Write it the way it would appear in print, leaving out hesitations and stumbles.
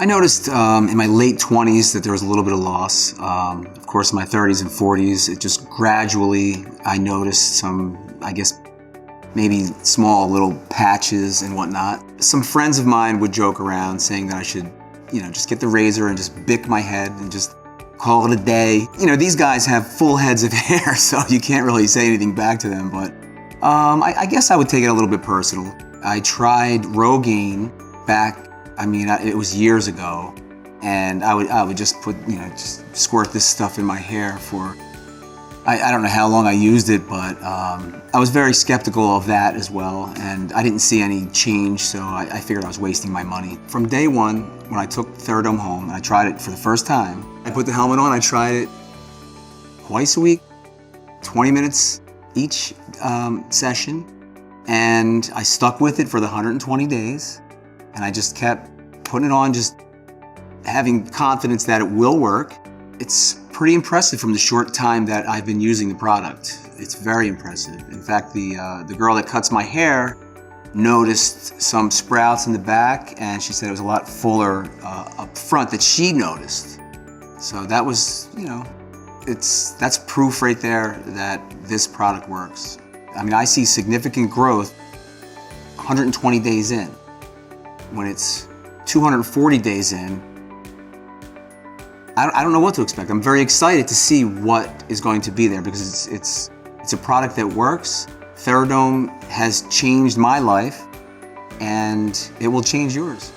I noticed in my late 20s that there was a little bit of loss. Of course, in my 30s and 40s, it just gradually, I noticed some, I guess, maybe small little patches and whatnot. Some friends of mine would joke around saying that I should, just get the razor and just bick my head and just call it a day. These guys have full heads of hair, so you can't really say anything back to them, but I guess I would take it a little bit personal. I tried Rogaine back, it was years ago, and I would just put, just squirt this stuff in my hair for, I don't know how long I used it, but I was very skeptical of that as well, and I didn't see any change, so I figured I was wasting my money. From day one, when I took Theradome home and I tried it for the first time, I put the helmet on, I tried it twice a week, 20 minutes each session, and I stuck with it for the 120 days, and I just kept putting it on, just having confidence that it will work. It's pretty impressive from the short time that I've been using the product. It's very impressive. In fact, the girl that cuts my hair noticed some sprouts in the back, and she said it was a lot fuller up front that she noticed. So that was, that's proof right there that this product works. I see significant growth 120 days in. When it's 240 days in, I don't know what to expect. I'm very excited to see what is going to be there because it's a product that works. Theradome has changed my life, and it will change yours.